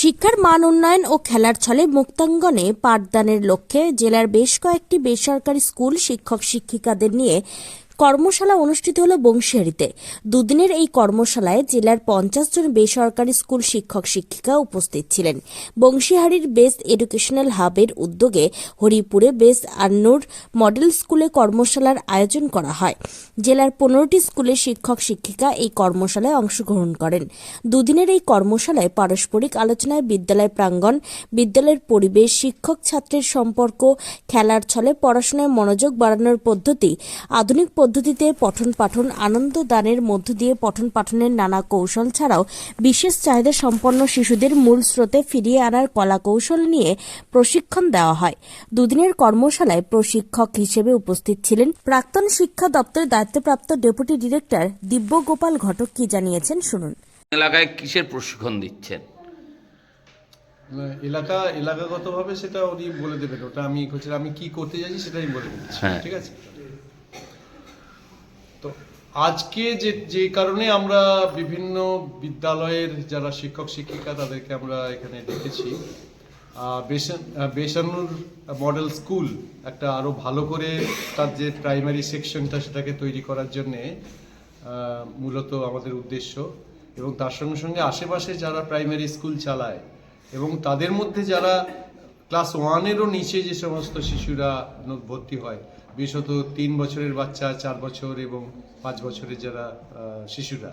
শিক্ষার মান উন্নয়ন ও খেলার ছলে মুক্তাঙ্গনে পাঠদানের লক্ষ্যে জেলার বেশ কয়েকটি বেসরকারি স্কুল শিক্ষক শিক্ষিকাদের নিয়ে কর্মশালা অনুষ্ঠিত হল বংশীহারিতে। দুদিনের এই কর্মশালায় জেলার 50 জন বেসরকারি স্কুল শিক্ষক শিক্ষিকা উপস্থিত ছিলেন। বংশীহারির বেস্ট এডুকেশনাল হাবের উদ্যোগে হরিপুরে বেস্ট আন্নুর মডেল স্কুলে কর্মশালার আয়োজন করা হয়। জেলার 15টি স্কুলের শিক্ষক শিক্ষিকা এই কর্মশালায় অংশগ্রহণ করেন। দুদিনের এই কর্মশালায় পারস্পরিক আলোচনায় বিদ্যালয় প্রাঙ্গণ, বিদ্যালয়ের পরিবেশ, শিক্ষক ছাত্রের সম্পর্ক, খেলার ছলে পড়াশোনায় মনোযোগ বাড়ানোর পদ্ধতি, আধুনিক পদ্ধতিতে পঠন পাঠন, আনন্দ দানের মধ্য দিয়ে পঠন পাঠনের নানা কৌশল ছাড়াও বিশেষ চাহিদা সম্পন্ন শিশুদের মূল স্রোতে ফিরিয়ে আনার কলা কৌশল নিয়ে প্রশিক্ষণ দেওয়া হয়। দুদিনের কর্মশালায় প্রশিক্ষক হিসেবে উপস্থিত ছিলেন প্রাক্তন শিক্ষা দপ্তরের দায়িত্বপ্রাপ্ত ডেপুটি ডিরেক্টর দিব্য গোপাল ঘটক। কি জানিয়েছেন শুনুন। এলাকায় কিসের প্রশিক্ষণ দিচ্ছেন? এলাকাগতভাবে সেটা উনি বলে দেবেন। ওটা আমি কি করতে যাচ্ছি সেটাই বলে দিচ্ছি। ঠিক আছে। তো আজকে যে কারণে আমরা বিভিন্ন বিদ্যালয়ের যারা শিক্ষক শিক্ষিকা তাদেরকে আমরা এখানে ডেকেছি, বেসানুর মডেল স্কুল একটা আরো ভালো করে তার যে প্রাইমারি সেকশনটা সেটাকে তৈরি করার জন্যে মূলত আমাদের উদ্দেশ্য, এবং তার সঙ্গে সঙ্গে আশেপাশে যারা প্রাইমারি স্কুল চালায় এবং তাদের মধ্যে যারা ক্লাস 1-এরও নিচে যে সমস্ত শিশুরা ভর্তি হয়, বিশেষত 3 বছরের বাচ্চা, 4 বছর এবং 5 বছরের যারা শিশুরা,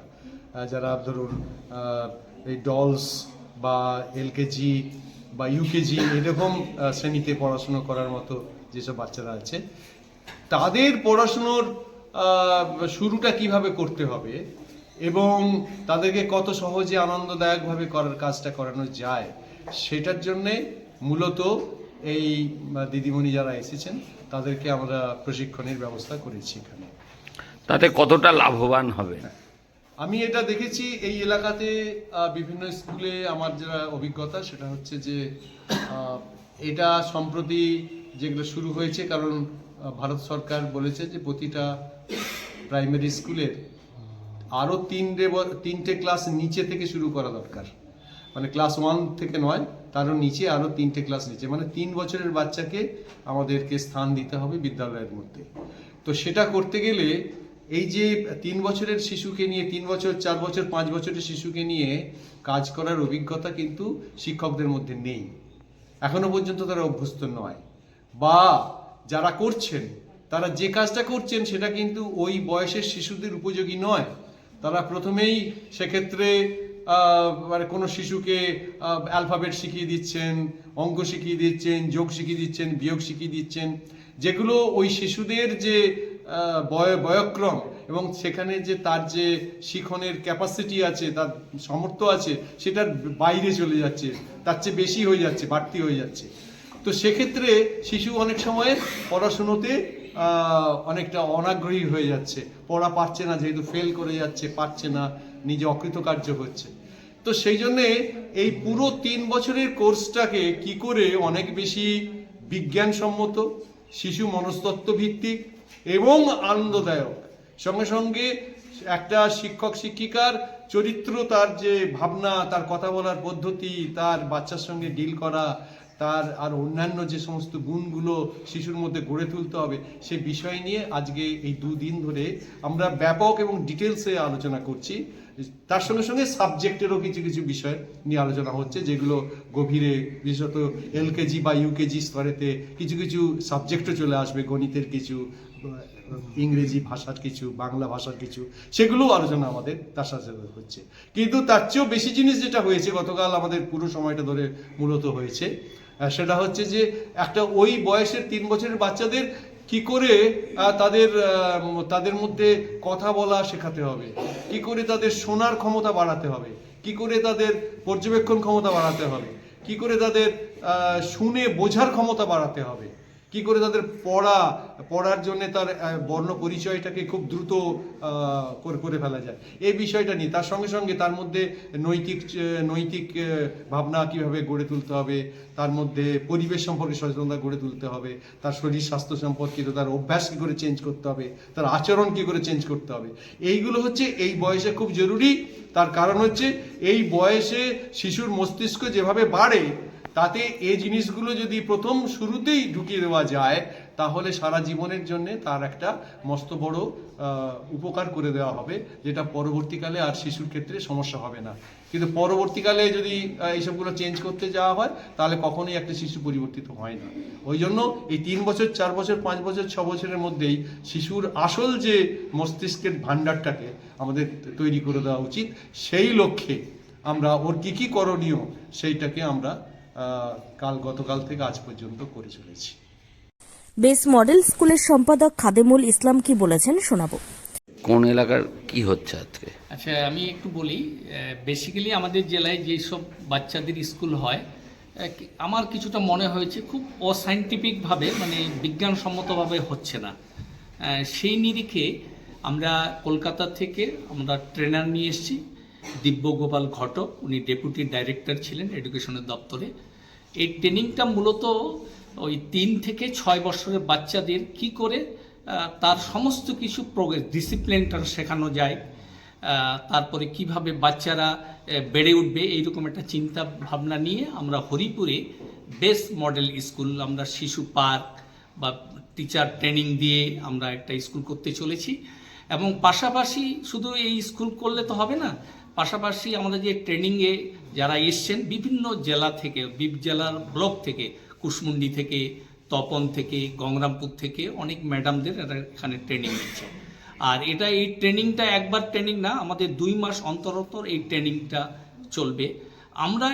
যারা ধরুন এই ডলস বা এলকেজি বা ইউকেজি এরকম শ্রেণীতে পড়াশুনো করার মতো যেসব বাচ্চারা আছে, তাদের পড়াশুনোর শুরুটা কিভাবে করতে হবে এবং তাদেরকে কত সহজে আনন্দদায়কভাবে কাজটা করানো যায়, সেটার জন্যে মূলত এই দিদিমণি যারা এসেছেন তাদেরকে আমরা প্রশিক্ষণের ব্যবস্থা করেছি এখানে। তাতে কতটা লাভবান হবে? আমি এটা দেখেছি এই এলাকাতে বিভিন্ন স্কুলে আমার যেটা অভিজ্ঞতা সেটা হচ্ছে যে এটা সম্প্রতি যেগুলো শুরু হয়েছে, কারণ ভারত সরকার বলেছে যে প্রতিটা প্রাইমারি স্কুলের আরও 3টে ক্লাস নিচে থেকে শুরু করা দরকার। মানে ক্লাস 1 থেকে নয়, তারও নিচে আরও 3টে ক্লাস নিচে, মানে 3 বছরের বাচ্চাকে আমাদেরকে স্থান দিতে হবে বিদ্যালয়ের মধ্যে। তো সেটা করতে গেলে এই যে 3 বছরের শিশুকে নিয়ে, 3 বছর, 4 বছর, 5 বছরের শিশুকে নিয়ে কাজ করার অভিজ্ঞতা কিন্তু শিক্ষকদের মধ্যে নেই, এখনো পর্যন্ত তারা অভ্যস্ত নয়, বা যারা করছেন তারা যে কাজটা করছেন সেটা কিন্তু ওই বয়সের শিশুদের উপযোগী নয়। তারা প্রথমেই সেক্ষেত্রে মানে কোনো শিশুকে অ্যালফাবেট শিখিয়ে দিচ্ছেন, অঙ্ক শিখিয়ে দিচ্ছেন, যোগ শিখিয়ে দিচ্ছেন, বিয়োগ শিখিয়ে দিচ্ছেন, যেগুলো ওই শিশুদের যে বয়ক্রম এবং সেখানে যে তার যে শিখনের ক্যাপাসিটি আছে, তার সামর্থ্য আছে, সেটার বাইরে চলে যাচ্ছে, তার চেয়ে বেশি হয়ে যাচ্ছে, বাড়তি হয়ে যাচ্ছে। তো সেক্ষেত্রে শিশু অনেক সময় পড়াশুনোতে অনেকটা অনাগ্রহী হয়ে যাচ্ছে, পড়া পারছে না, যেহেতু ফেল করে যাচ্ছে, পারছে না, নিজে অকৃতকার্য হচ্ছে। তো সেই জন্যে এই পুরো 3 বছরের কোর্সটাকে কি করে অনেক বেশি বিজ্ঞানসম্মত, শিশু মনস্তত্ত্ব ভিত্তিক এবং আনন্দদায়ক, সঙ্গে সঙ্গে একটা শিক্ষক শিক্ষিকার চরিত্র, তার যে ভাবনা, তার কথা বলার পদ্ধতি, তার বাচ্চার সঙ্গে ডিল করা, তার আর অন্যান্য যে সমস্ত গুণগুলো শিশুর মধ্যে গড়ে তুলতে হবে, সে বিষয় নিয়ে আজকে এই 2 দিন ধরে আমরা ব্যাপক এবং ডিটেলসে আলোচনা করছি। তার সঙ্গে সঙ্গে সাবজেক্টেরও কিছু কিছু বিষয় নিয়ে আলোচনা হচ্ছে, যেগুলো গভীরে, বিশেষত এলকেজি বা ইউকেজি স্তরেতে কিছু কিছু সাবজেক্টও চলে আসবে, গণিতের কিছু, ইংরেজি ভাষার কিছু, বাংলা ভাষার কিছু, সেগুলোও আলোচনা আমাদের তার সাথে হচ্ছে। কিন্তু তার চেয়েও বেশি জিনিস যেটা হয়েছে গতকাল আমাদের পুরো সময়টা ধরে মূলত হয়েছে, সেটা হচ্ছে যে একটা ওই বয়সের 3 বছরের বাচ্চাদের কি করে তাদের মধ্যে কথা বলা শেখাতে হবে, কি করে তাদের শোনার ক্ষমতা বাড়াতে হবে, কি করে তাদের পর্যবেক্ষণ ক্ষমতা বাড়াতে হবে, কি করে তাদের শুনে বোঝার ক্ষমতা বাড়াতে হবে, কি করে তাদের পড়ার জন্য তার বর্ণ পরিচয়টাকে খুব দ্রুত করে ফেলা যায়, এই বিষয়টা নিয়ে তার সঙ্গে সঙ্গে তার মধ্যে নৈতিক ভাবনা কিভাবে গড়ে তুলতে হবে, তার মধ্যে পরিবেশ সম্পর্কে সচেতনতা গড়ে তুলতে হবে, তার শরীর স্বাস্থ্য সম্পর্কিত তার অভ্যাস কি করে চেঞ্জ করতে হবে, তার আচরণ কি করে চেঞ্জ করতে হবে, এইগুলো হচ্ছে এই বয়সে খুব জরুরি। তার কারণ হচ্ছে এই বয়সে শিশুর মস্তিষ্ক যেভাবে বাড়ে, তাতে এই জিনিসগুলো যদি প্রথম শুরুতেই ঢুকিয়ে দেওয়া যায়, তাহলে সারা জীবনের জন্য তার একটা মস্ত বড় উপকার করে দেওয়া হবে, যেটা পরবর্তীকালে আর শিশুর ক্ষেত্রে সমস্যা হবে না। কিন্তু পরবর্তীকালে যদি এইসবগুলো চেঞ্জ করতে যাওয়া হয়, তাহলে কখনোই একটা শিশু পরিবর্তিত হয় না। ওই জন্য এই 3 বছর 4 বছর 5 বছর 6 বছরের মধ্যেই শিশুর আসল যে মস্তিষ্কের ভাণ্ডারটাকে আমাদের তৈরি করে দেওয়া উচিত। সেই লক্ষ্যে আমরা ওর কি করণীয় সেইটাকে আমরা গতকাল থেকে আজ পর্যন্ত করে চলেছি। বেস মডেল স্কুলের সম্পাদক খাদেমুল ইসলাম কি বলেছেন শোনাবো। কোন এলাকার কি হচ্ছে আজকে? আচ্ছা, আমি একটু বলি। বেসিক্যালি আমাদের জেলায় যেসব বাচ্চাদের স্কুল হয়, আমার কিছুটা মনে হয়েছে খুব অসাইন্টিফিকভাবে, মানে বিজ্ঞানসম্মতভাবে হচ্ছে না। সেই নিরিখে আমরা কলকাতা থেকে আমরা ট্রেনার নিয়ে এসেছি, দিব্যগোপাল ঘটক, উনি ডেপুটি ডাইরেক্টর ছিলেন এডুকেশনের দপ্তরে। এই ট্রেনিংটা মূলত ওই 3 থেকে 6 বছরের বাচ্চাদের কি করে তার সমস্ত কিছু প্রোগ্রেস ডিসিপ্লিনটা শেখানো যায়, তারপরে কিভাবে বাচ্চারা বেড়ে উঠবে, এইরকম একটা চিন্তা ভাবনা নিয়ে আমরা হরিপুরে বেস মডেল স্কুল, আমরা শিশু পার্ক বা টিচার ট্রেনিং দিয়ে আমরা একটা স্কুল করতে চলেছি। এবং পাশাপাশি শুধু এই স্কুল করলে তো হবে না, পাশাপাশি আমাদের যে ট্রেনিংয়ে যারা এসছেন বিভিন্ন জেলা থেকে, জেলার ব্লক থেকে, কুশমুন্ডি থেকে, তপন থেকে, গঙ্গরামপুর থেকে অনেক ম্যাডামদের এখানে ট্রেনিং দিচ্ছে। আর এই ট্রেনিংটা একবার ট্রেনিং না, আমাদের 2 মাস অন্তর অন্তর এই ট্রেনিংটা চলবে। আমরা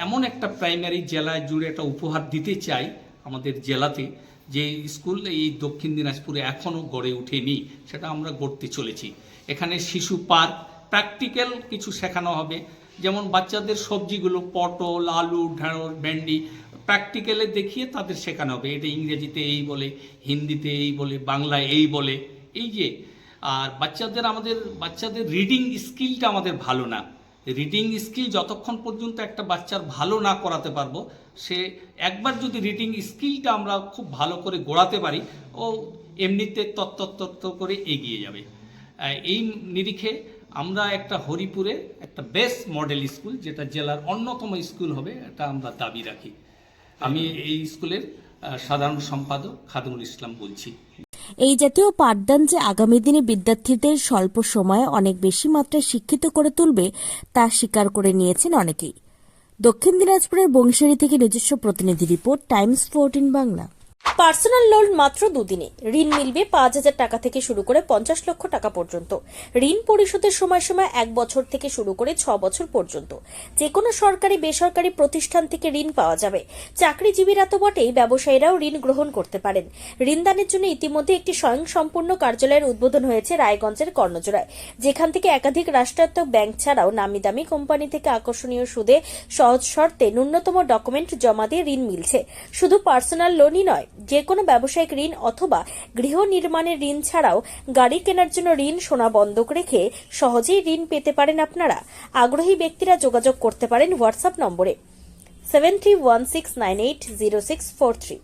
এমন একটা প্রাইমারি জেলায় জুড়ে একটা উপহার দিতে চাই আমাদের জেলাতে, যে স্কুল এই দক্ষিণ দিনাজপুরে এখনও গড়ে ওঠেনি, সেটা আমরা গড়তে চলেছি। এখানে শিশু পার্ক, প্র্যাকটিক্যাল কিছু শেখানো হবে, যেমন বাচ্চাদের সবজিগুলো পটল, আলু, ঢেঁড়স, ভেন্ডি প্র্যাকটিক্যালে দেখিয়ে তাদের শেখানো হবে। এটা ইংরেজিতে এই বলে, হিন্দিতে এই বলে, বাংলায় এই বলে, এই যে। আর বাচ্চাদের রিডিং স্কিলটা আমাদের ভালো না। রিডিং স্কিল যতক্ষণ পর্যন্ত একটা বাচ্চার ভালো না করাতে পারবো, সে একবার যদি রিডিং স্কিলটা আমরা খুব ভালো করে গড়াতে পারি, ও এমনিতে তত্ত্ব করে এগিয়ে যাবে। এই নিরিখে আমরা একটা হরিপুরে একটা বেস মডেল স্কুল, যেটা জেলার অন্যতম স্কুল হবে, এটা আমরা দাবি রাখি। আমি এই স্কুলের সাধারণ সম্পাদক খাদেমুল ইসলাম বলছি। এই জাতীয় পাঠদান যে আগামী দিনে বিদ্যার্থীদের স্বল্প সময়ে অনেক বেশি মাত্রায় শিক্ষিত করে তুলবে, তা স্বীকার করে নিয়েছেন অনেকেই। দক্ষিণ দিনাজপুরের বংশারী থেকে নিজস্ব প্রতিনিধি report, Times 14 Bangla. Personal loan মাত্র 2 দিনে ঋণ মিলবে 5,000 টাকা থেকে শুরু করে 50 লক্ষ টাকা পর্যন্ত। ঋণ পরিশোধের সময় 1 বছর থেকে শুরু করে 6 বছর পর্যন্ত। যে কোনো সরকারি বেসরকারি প্রতিষ্ঠান থেকে ঋণ পাওয়া যাবে। চাকরিজীবীরা তো বটেই, ব্যবসায়ীরাও ঋণ গ্রহণ করতে পারেন। ঋণদানের জন্য ইতিমধ্যে একটি স্বয়ংসম্পূর্ণ কার্যালয়ের উদ্বোধন হয়েছে রায়গঞ্জের কর্ণজোড়ায়, যেখান থেকে একাধিক রাষ্ট্রায়ত্ত ব্যাংক ছাড়াও নামি দামি কোম্পানি থেকে আকর্ষণীয় সুদে সহজ শর্তে ন্যূনতম ডকুমেন্ট জমা দিয়ে ঋণ মিলছে। শুধু পার্সোনাল লোনই নয়, যে কোনো ব্যবসায়িক ঋণ অথবা গৃহ নির্মাণের ঋণ ছাড়াও গাড়ি কেনার জন্য ঋণ, সোনা বন্ধক রেখে সহজেই ঋণ পেতে পারেন আপনারা। আগ্রহী ব্যক্তিরা যোগাযোগ করতে পারেন হোয়াটসঅ্যাপ নম্বরে 7316980643।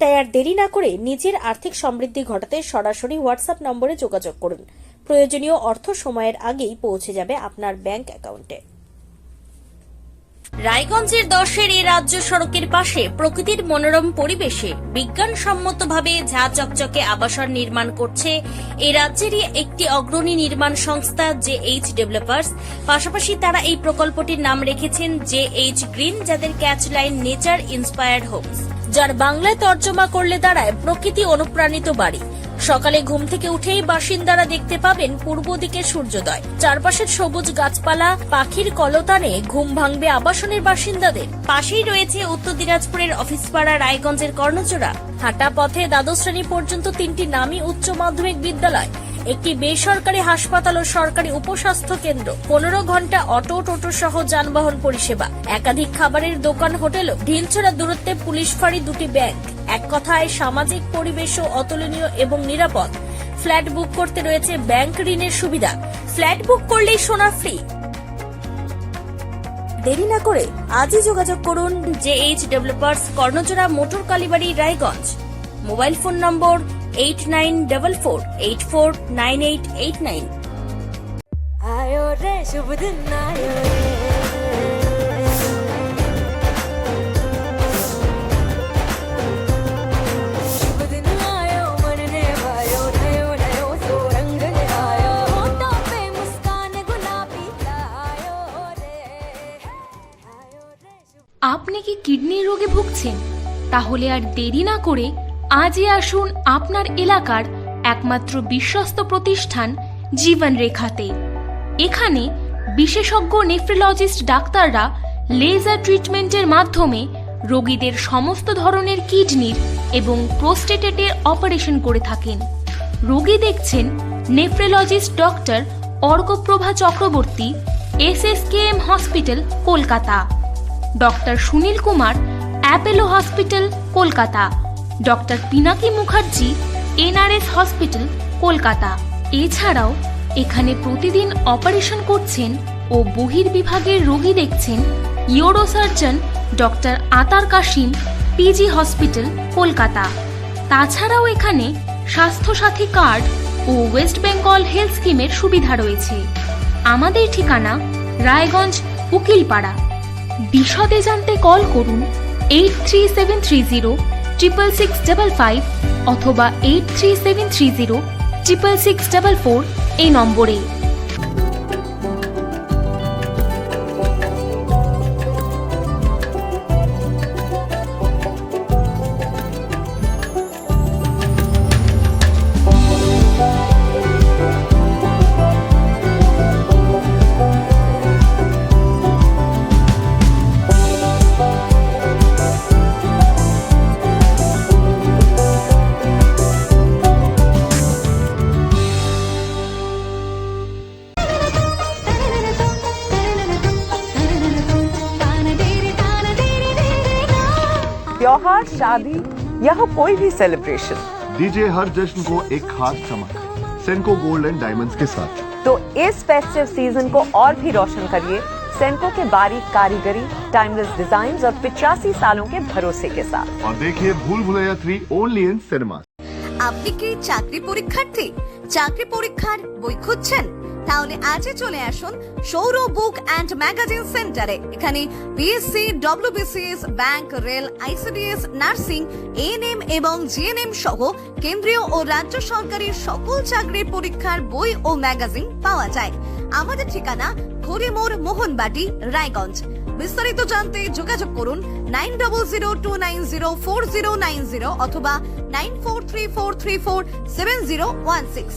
তাই আর দেরি না করে নিজের আর্থিক সমৃদ্ধি ঘটাতে সরাসরি হোয়াটসঅ্যাপ নম্বরে যোগাযোগ করুন। প্রয়োজনীয় অর্থ সময়ের আগেই পৌঁছে যাবে আপনার ব্যাংক অ্যাকাউন্টে। রায়গঞ্জের 10-এর এই রাজ্য সড়কের পাশে প্রকৃতির মনোরম পরিবেশে বিজ্ঞানসম্মতভাবে ঝা চকচকে আবাসন নির্মাণ করছে এই রাজ্যেরই একটি অগ্রণী নির্মাণ সংস্থা JH ডেভেলপার্স। পাশাপাশি তারা এই প্রকল্পটির নাম রেখেছেন JH গ্রিন, যাদের catch line nature inspired homes, যার বাংলায় তর্জমা করলে দাঁড়ায় প্রকৃতি অনুপ্রাণিত বাড়ি। সকালে ঘুম থেকে উঠেই বাসিন্দারা দেখতে পাবেন পূর্ব দিকে সূর্যোদয়। চারপাশের সবুজ গাছপালা, পাখির কলতানে ঘুম ভাঙবে আবাসনের বাসিন্দাদের। পাশেই রয়েছে উত্তর দিনাজপুরের অফিসপাড়া রায়গঞ্জের কর্ণজোড়া। হাঁটা পথে দ্বাদশ শ্রেণী পর্যন্ত 3টি নামী উচ্চ মাধ্যমিক বিদ্যালয়, একটি বেসরকারি হাসপাতাল ও সরকারি উপস্বাস্থ্য কেন্দ্র, 15 ঘন্টা অটো, টোটো সহ যানবাহন পরিষেবা, একাধিক খাবারের দোকান, হোটেল, ঢিলছড়া দূরত্বে পুলিশ ফাঁড়ি, 2টি ব্যাংক, এক কথায় সামাজিক পরিবেশও অতুলনীয় এবং নিরাপদ। ফ্ল্যাট বুক করতে রয়েছে ব্যাংক ঋণের সুবিধা। ফ্ল্যাট বুক করলেই সোনা ফ্রি। দেরি না করে আজই যোগাযোগ করুন JH developers, Karnajora, motor Kalibari, Raiganj. Mobile phone number 8944849889। आयो रे शुभ दिन आयो रे शुभ दिन आयो मन ने भायो नयो नयो सो रंग ले आयो होठों पे मुस्कान गुलाबी आयो रे शुभ। আপনি কি কিডনি রোগে ভুগছেন? তাহলে আর দেরি না করে আজই আসুন আপনার এলাকার একমাত্র বিশ্বস্ত প্রতিষ্ঠান জীবন রেখাতে। এখানে বিশেষজ্ঞ নেফ্রোলজিস্ট ডাক্তাররা লেজার ট্রিটমেন্টের মাধ্যমে রোগীদের সমস্ত ধরনের কিডনির এবং প্রোস্টেটেটের অপারেশন করে থাকেন। রোগী দেখছেন nephrologist doctor Arkaprabha Chakraborty, SSKM hospital, Kolkata. Doctor Sunil Kumar, Apollo hospital, Kolkata. Doctor Pinaki Mukherjee, NRS hospital, Kolkata. এছাড়াও এখানে প্রতিদিন অপারেশন করছেন ও বহির্বিভাগের রোগী দেখছেন ইউরোসার্জন ডক্টর আতার কাশিম, PG হসপিটাল, কলকাতা। তাছাড়াও এখানে স্বাস্থ্যসাথী কার্ড ও ওয়েস্ট বেঙ্গল হেলথ স্কিমের সুবিধা রয়েছে। আমাদের ঠিকানা রায়গঞ্জ, উকিলপাড়া। বিশদে জানতে কল করুন 8373066655 অথবা 8373066644 এই নম্বরে। त्योहार, शादी या हो कोई भी सेलिब्रेशन, दीजिए हर जश्न को एक खास चमक सेंको गोल्ड एंड डायमंड्स के साथ। तो इस फेस्टिव सीजन को और भी रोशन करिए सेंको के बारीक कारीगरी, टाइमलेस डिजाइन और 85 सालों के भरोसे के साथ। और देखिए भूल भुलैया 3 ओनली इन सिनेमा। আপনি কি চাকরি পরীক্ষার্থী? চাকরি পরীক্ষার বই খুঁজছেন? তাহলে আজই চলে আসুন সৌর বুক অ্যান্ড ম্যাগাজিন সেন্টারে। এখানে BSc, WBCS, bank, rail, ICDS, nursing, ANM এবং GNM সহ কেন্দ্রীয় ও রাজ্য সরকারের সকল চাকরির পরীক্ষার বই ও ম্যাগাজিন পাওয়া যায়। আমাদের ঠিকানা খড়িমোড়, মোহনবাটি, রায়গঞ্জ। বিস্তারিত জানতে যোগাযোগ করুন 9002904090 অথবা 9434347016।